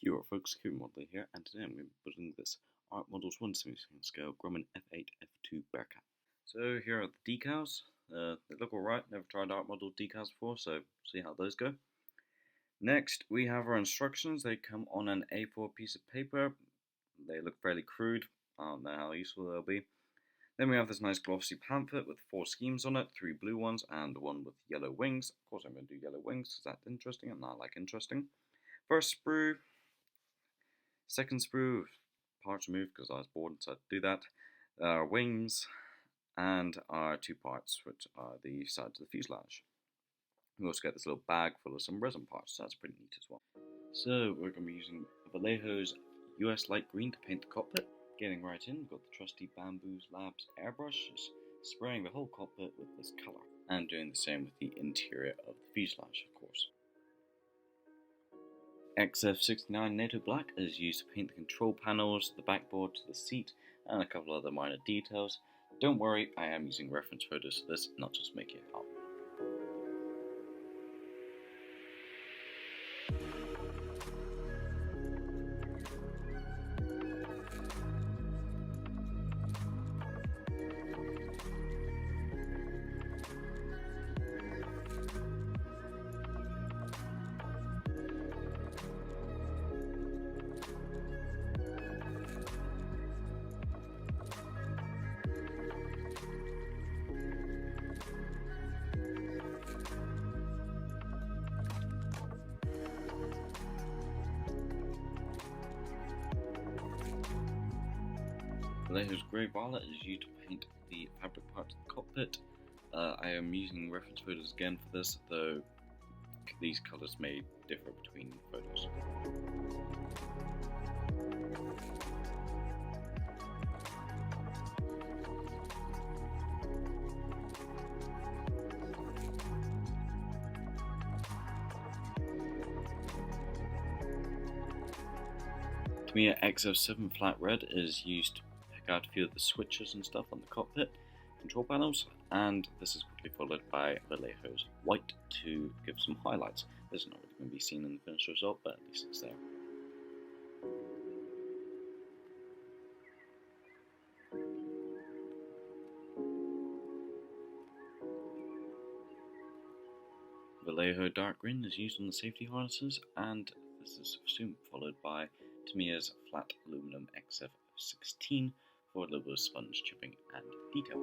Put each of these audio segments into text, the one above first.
Here folks, Modeler here, and today I'm going to be building this Art Models 1 simulation scale Grumman F8F-2D Bearcat. So here are the decals. They look alright, never tried Art Model decals before, so see how those go. Next, we have our instructions. They come on an A4 piece of paper. They look fairly crude. I don't know how useful they'll be. Then we have this nice glossy pamphlet with 4 schemes on it, 3 blue ones and 1 with yellow wings. Of course I'm going to do yellow wings because that's interesting and I like interesting. First sprue, second sprue, parts removed because I was bored and decided to do that. Our wings and our 2 parts, which are the sides of the fuselage. We also get this little bag full of some resin parts, so that's pretty neat as well. So we're going to be using Vallejo's US Light Green to paint the cockpit. Getting right in, we've got the trusty Bamboos Labs airbrush, just spraying the whole cockpit with this colour. And doing the same with the interior of the fuselage, of course. XF69 NATO Black is used to paint the control panels, the backboard to the seat, and a couple other minor details. Don't worry, I am using reference photos for this, not just making it up. Vallejo's Grey Violet is used to paint the fabric parts of the cockpit. I am using reference photos again for this, though these colours may differ between photos. Tamiya XF7 Flat Red is used to pick out a few of the switches and stuff on the cockpit control panels, and this is quickly followed by Vallejo's White to give some highlights. This is not really going to be seen in the finished result, but at least it's there. Vallejo Dark Green is used on the safety harnesses, and this is soon followed by Tamiya's Flat Aluminum XF16 for a little bit of sponge chipping and detail.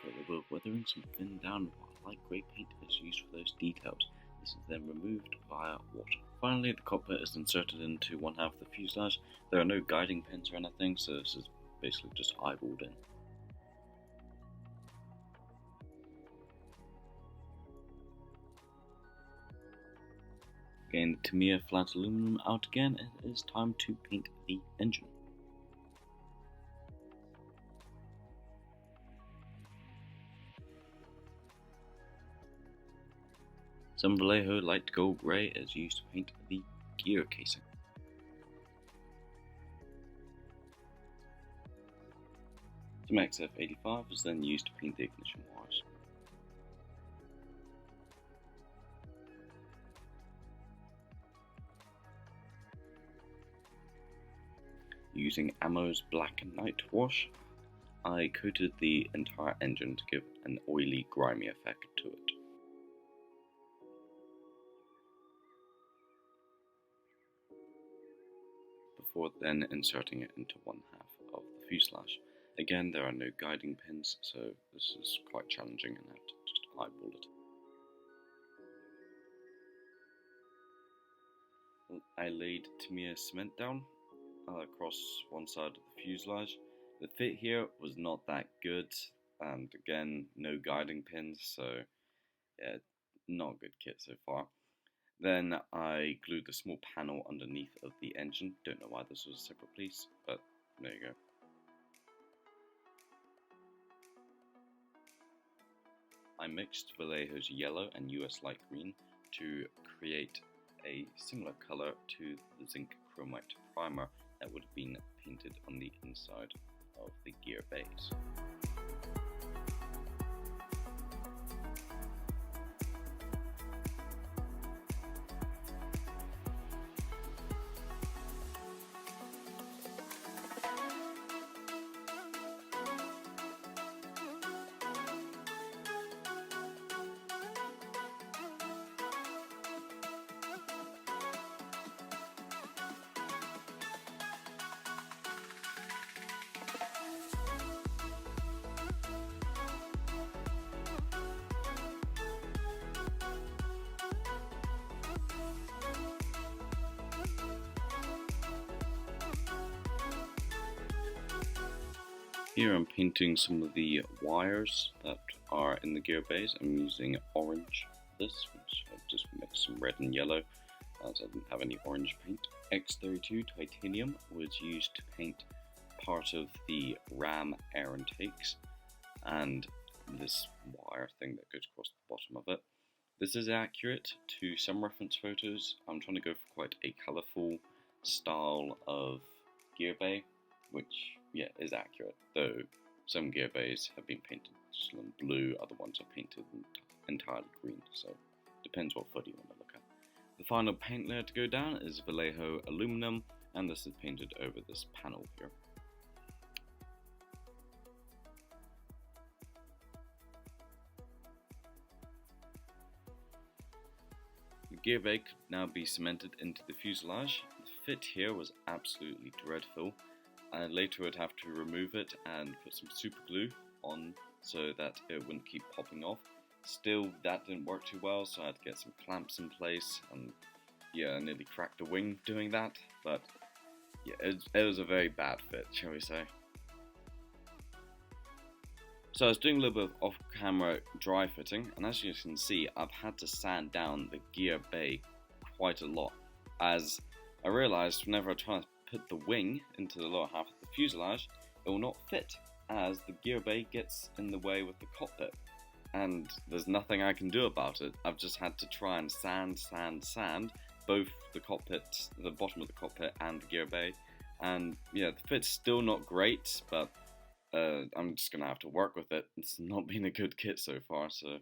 For a little bit of weathering, some thin down light grey paint is used for those details. This is then removed via water. Finally, the cockpit is inserted into one half of the fuselage. There are no guiding pins or anything, so this is basically just eyeballed in. Getting the Tamiya flat aluminum out again, it is time to paint the engine. Some Vallejo light gold grey is used to paint the gear casing. Some XF85 is then used to paint the ignition wires. Using Ammo's Black and Night wash, I coated the entire engine to give an oily, grimy effect to it. Before then inserting it into one half of the fuselage. Again, there are no guiding pins, so this is quite challenging and I have to just eyeball it. I laid Tamiya cement down across one side of the fuselage. The fit here was not that good, and again, no guiding pins, so yeah, not a good kit so far. Then I glued the small panel underneath of the engine. Don't know why this was a separate piece, but there you go. I mixed Vallejo's yellow and US light green to create a similar color to the zinc chromite primer that would have been painted on the inside of the gear bays. Here I'm painting some of the wires that are in the gear bays. I'm using orange for this, which I've just mixed some red and yellow as I didn't have any orange paint. X32 titanium was used to paint part of the ram air intakes and this wire thing that goes across the bottom of it. This is accurate to some reference photos. I'm trying to go for quite a colourful style of gear bay, which is accurate, though some gear bays have been painted just in blue, other ones are painted entirely green, so depends what photo you want to look at. The final paint layer to go down is Vallejo aluminum, and this is painted over this panel here. The gear bay could now be cemented into the fuselage. The fit here was absolutely dreadful. Later I'd have to remove it and put some super glue on so that it wouldn't keep popping off. Still, that didn't work too well, so I had to get some clamps in place, and I nearly cracked the wing doing that, but it was a very bad fit, shall we say. So I was doing a little bit of off-camera dry fitting, and as you can see, I've had to sand down the gear bay quite a lot, as I realised whenever I try to put the wing into the lower half of the fuselage, it will not fit as the gear bay gets in the way with the cockpit, and there's nothing I can do about it. I've just had to try and sand both the cockpit, the bottom of the cockpit and the gear bay, and the fit's still not great, but I'm just gonna have to work with it. It's not been a good kit so far, so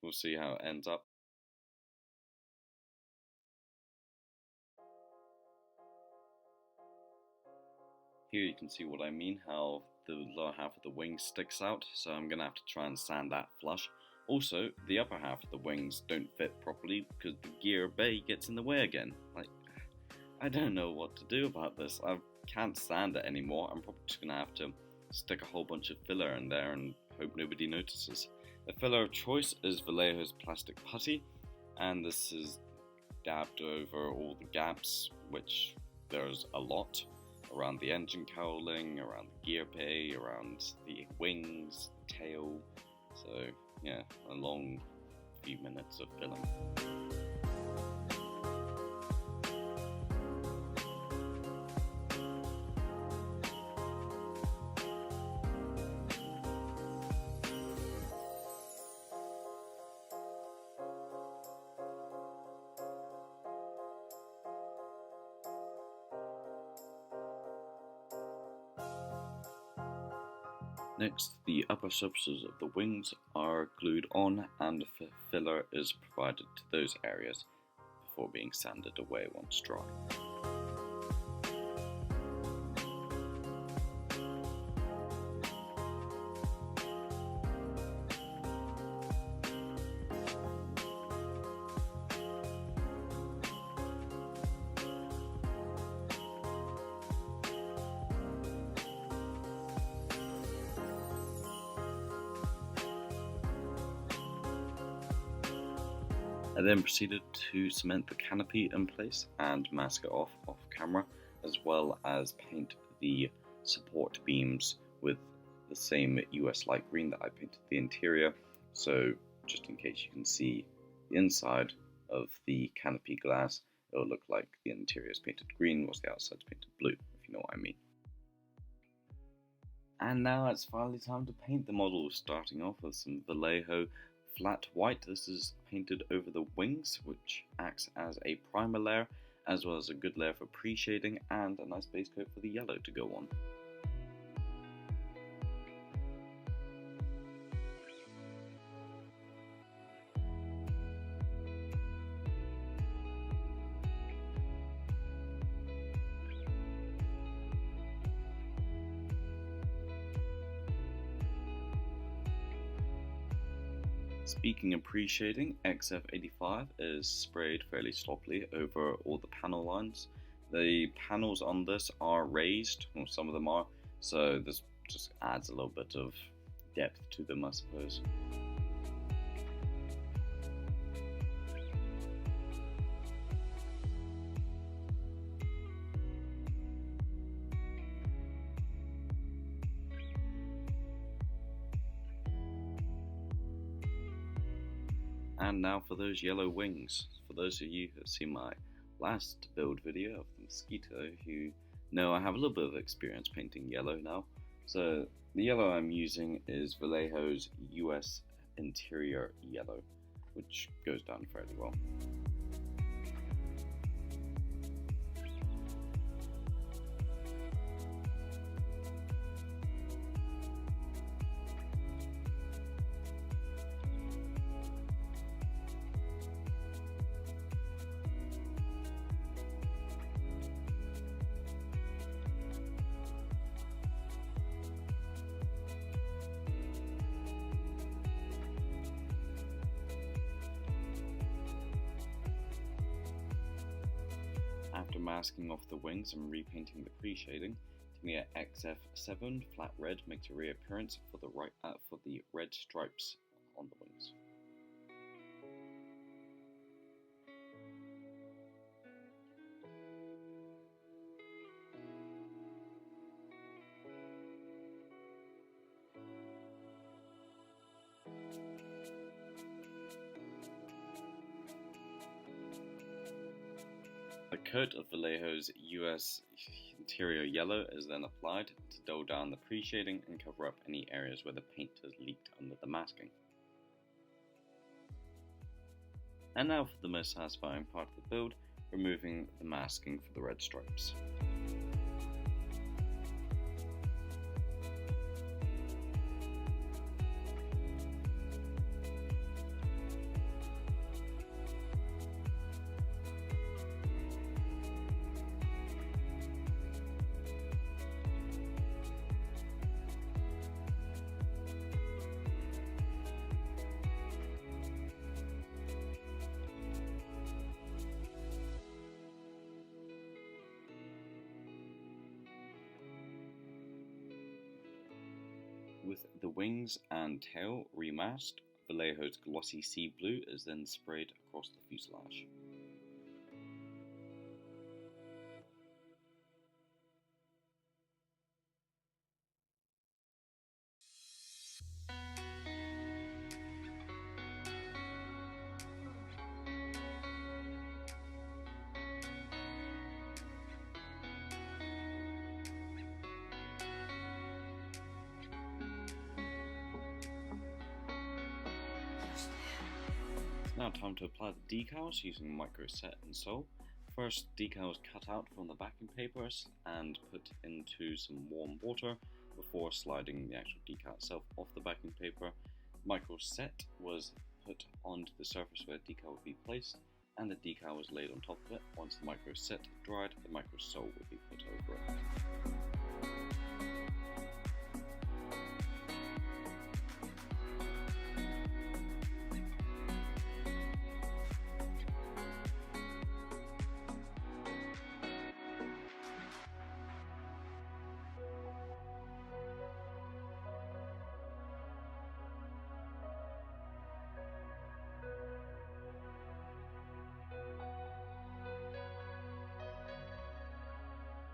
we'll see how it ends up. Here you can see what I mean, how the lower half of the wing sticks out, so I'm going to have to try and sand that flush. Also, the upper half of the wings don't fit properly because the gear bay gets in the way again. I don't know what to do about this. I can't sand it anymore. I'm probably just going to have to stick a whole bunch of filler in there and hope nobody notices. The filler of choice is Vallejo's plastic putty, and this is dabbed over all the gaps, which there's a lot. Around the engine cowling, around the gear bay, around the wings, the tail, so a long few minutes of filling. Next, the upper surfaces of the wings are glued on and filler is provided to those areas before being sanded away once dry. I then proceeded to cement the canopy in place and mask it off camera, as well as paint the support beams with the same US light green that I painted the interior, so just in case you can see the inside of the canopy glass, it will look like the interior is painted green whilst the outside is painted blue, if you know what I mean. And now it's finally time to paint the model, starting off with some Vallejo flat white. This is painted over the wings, which acts as a primer layer, as well as a good layer for pre-shading and a nice base coat for the yellow to go on. Speaking of pre-shading, XF85 is sprayed fairly sloppily over all the panel lines. The panels on this are raised, or some of them are, so this just adds a little bit of depth to them, I suppose. And now for those yellow wings. For those of you who have seen my last build video of the Mosquito, who know I have a little bit of experience painting yellow now. So the yellow I'm using is Vallejo's US Interior Yellow, which goes down fairly well. After masking off the wings and repainting the pre-shading, Tamiya XF7 flat red makes a reappearance for the red stripes on the wings. A coat of Vallejo's US Interior Yellow is then applied to dull down the pre-shading and cover up any areas where the paint has leaked under the masking. And now for the most satisfying part of the build, removing the masking for the red stripes. With the wings and tail remasked, Vallejo's glossy sea blue is then sprayed across the fuselage. Now time to apply the decals using micro set and sol. First, decals cut out from the backing papers and put into some warm water before sliding the actual decal itself off the backing paper. Micro set was put onto the surface where the decal would be placed, and the decal was laid on top of it. Once the micro set dried, the micro sol would be put over it.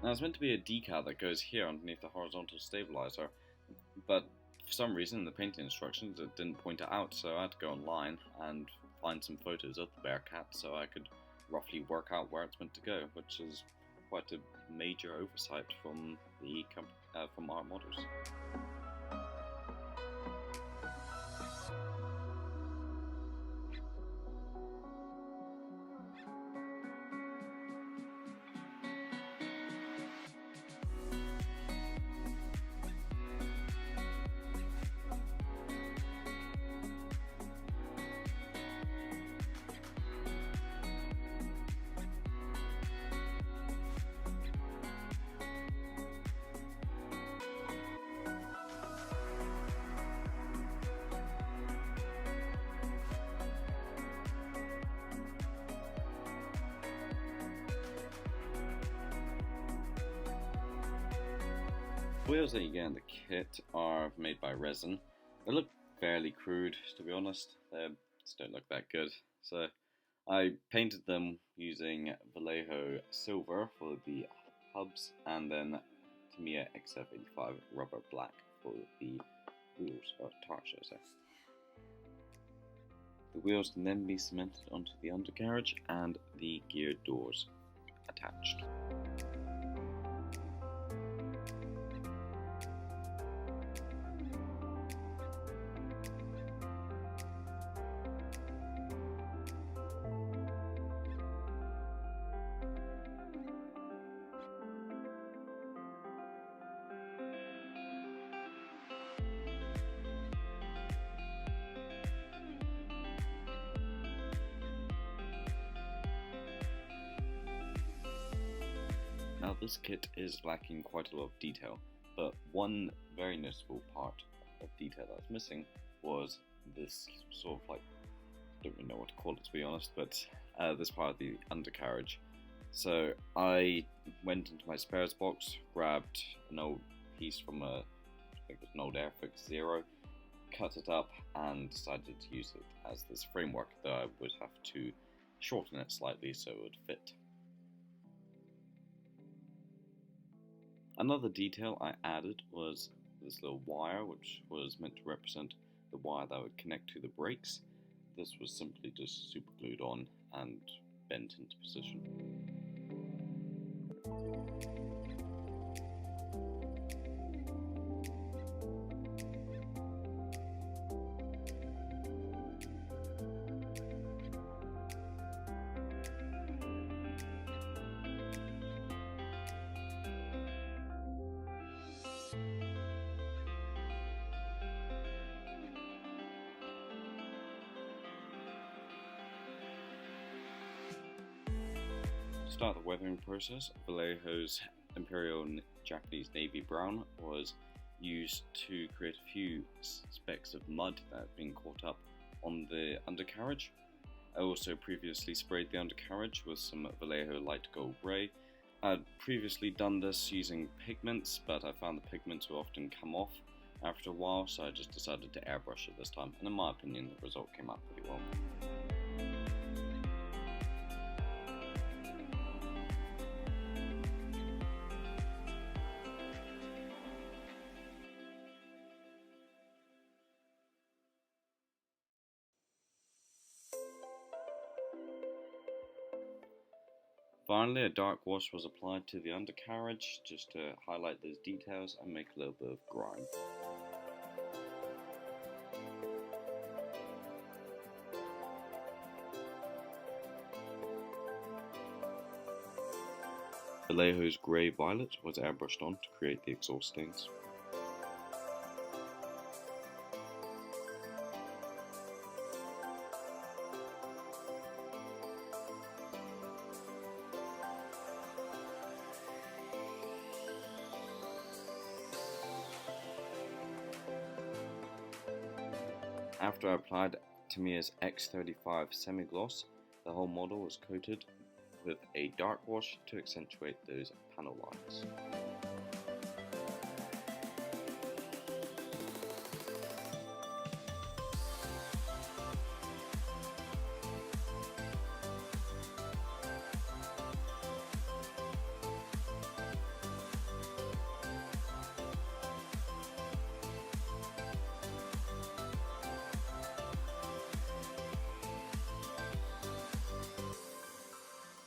Now it's meant to be a decal that goes here underneath the horizontal stabilizer, but for some reason in the painting instructions it didn't point it out, so I had to go online and find some photos of the Bearcat so I could roughly work out where it's meant to go, which is quite a major oversight from Art Models. wheels that you get in the kit are made by resin. They look fairly crude, to be honest. They just don't look that good. So I painted them using Vallejo silver for the hubs, and then Tamiya XF85 rubber black for the wheels, or tires, should I say. The wheels can then be cemented onto the undercarriage and the gear doors attached. Now this kit is lacking quite a lot of detail, but one very noticeable part of detail that was missing was this sort of like, I don't really know what to call it, to be honest, but this part of the undercarriage. So I went into my spares box, grabbed an old piece from I think it was an old Airfix Zero, cut it up and decided to use it as this framework, though I would have to shorten it slightly so it would fit. Another detail I added was this little wire, which was meant to represent the wire that would connect to the brakes. This was simply just super glued on and bent into position. To start the weathering process, Vallejo's Imperial Japanese Navy Brown was used to create a few specks of mud that had been caught up on the undercarriage. I also previously sprayed the undercarriage with some Vallejo Light Gold Grey. I had previously done this using pigments, but I found the pigments would often come off after a while, so I just decided to airbrush it this time, and in my opinion the result came out pretty well. Finally, a dark wash was applied to the undercarriage just to highlight those details and make a little bit of grime. Vallejo's grey violet was airbrushed on to create the exhaust stains. After I applied Tamiya's X35 semi-gloss, the whole model was coated with a dark wash to accentuate those panel lines.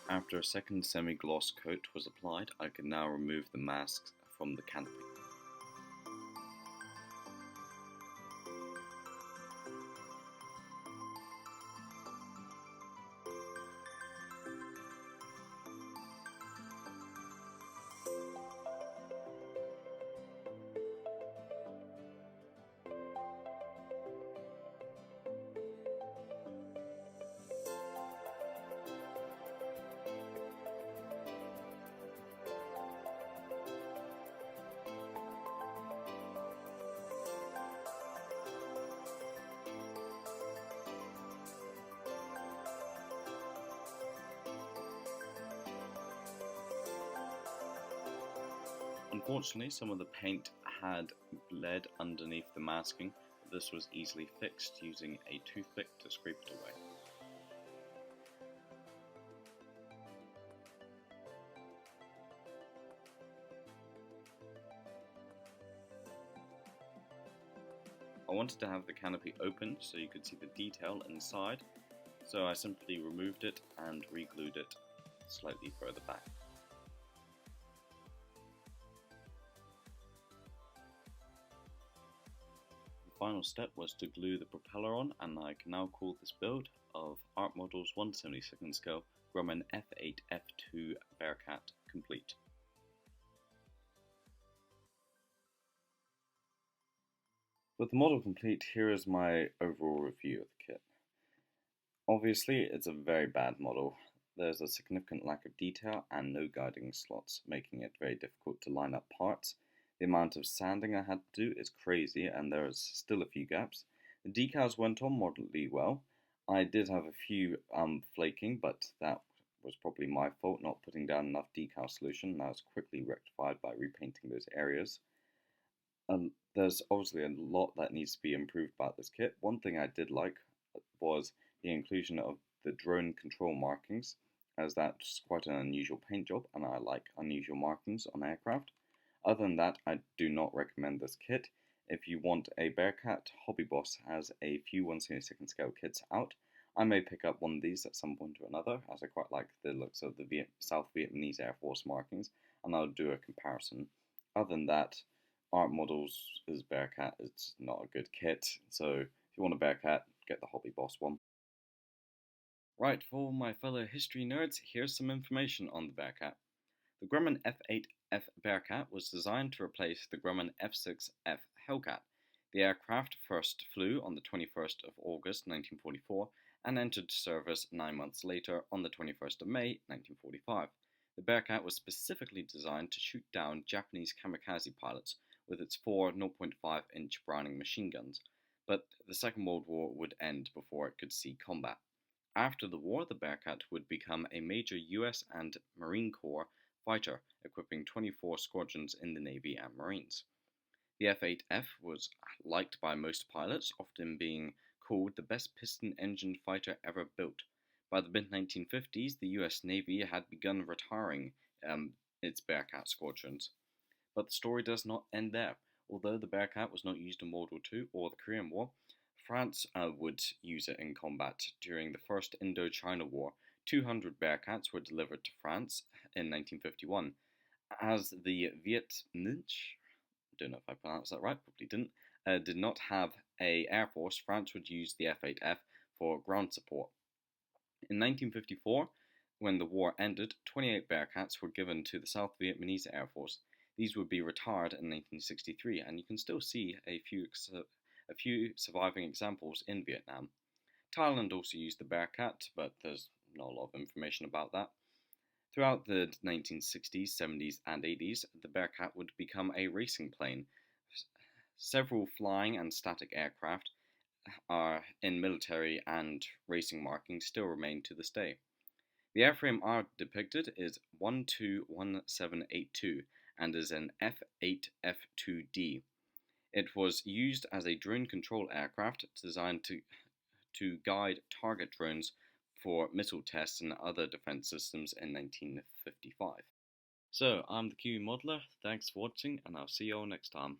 After a second semi-gloss coat was applied, I could now remove the masks from the canopy. Unfortunately, some of the paint had bled underneath the masking, but this was easily fixed using a toothpick to scrape it away. I wanted to have the canopy open so you could see the detail inside, so I simply removed it and re-glued it slightly further back. The final step was to glue the propeller on, and I can now call this build of Art Models 1/72nd scale Grumman F8F-2 Bearcat complete. With the model complete, here is my overall review of the kit. Obviously, it's a very bad model. There's a significant lack of detail and no guiding slots, making it very difficult to line up parts. The amount of sanding I had to do is crazy, and there is still a few gaps. The decals went on moderately well. I did have a few flaking, but that was probably my fault not putting down enough decal solution. That was quickly rectified by repainting those areas. There's obviously a lot that needs to be improved about this kit. One thing I did like was the inclusion of the drone control markings, as that's quite an unusual paint job, and I like unusual markings on aircraft. Other than that, I do not recommend this kit. If you want a Bearcat, Hobby Boss has a few 1/72nd scale kits out. I may pick up one of these at some point or another, as I quite like the looks of the South Vietnamese Air Force markings, and I'll do a comparison. Other than that, Art Models is Bearcat. It's not a good kit, so if you want a Bearcat, get the Hobby Boss one. Right, for my fellow history nerds, here's some information on the Bearcat. The Grumman F8F Bearcat was designed to replace the Grumman F6F Hellcat. The aircraft first flew on the 21st of August 1944 and entered service 9 months later on the 21st of May 1945. The Bearcat was specifically designed to shoot down Japanese kamikaze pilots with its four 0.5-inch Browning machine guns, but the Second World War would end before it could see combat. After the war, the Bearcat would become a major US and Marine Corps fighter, equipping 24 squadrons in the Navy and Marines. The F8F was liked by most pilots, often being called the best piston-engined fighter ever built. By the mid-1950s, the US Navy had begun retiring its Bearcat squadrons. But the story does not end there. Although the Bearcat was not used in World War II or the Korean War, France would use it in combat. During the First Indochina War, 200 Bearcats were delivered to France in 1951. As the Viet Minh, don't know if I pronounced that right, probably didn't, did not have an air force, France would use the F8F for ground support. In 1954, when the war ended, 28 Bearcats were given to the South Vietnamese Air Force. These would be retired in 1963, and you can still see a few surviving examples in Vietnam. Thailand also used the Bearcat, but there's not a lot of information about that. Throughout the 1960s, 70s, and 80s, the Bearcat would become a racing plane. Several flying and static aircraft are in military and racing markings still remain to this day. The airframe I've depicted is 121782 and is an F8F-2D. It was used as a drone control aircraft designed to guide target drones for missile tests and other defense systems in 1955. So, I'm the Kiwi Modeler, thanks for watching, and I'll see you all next time.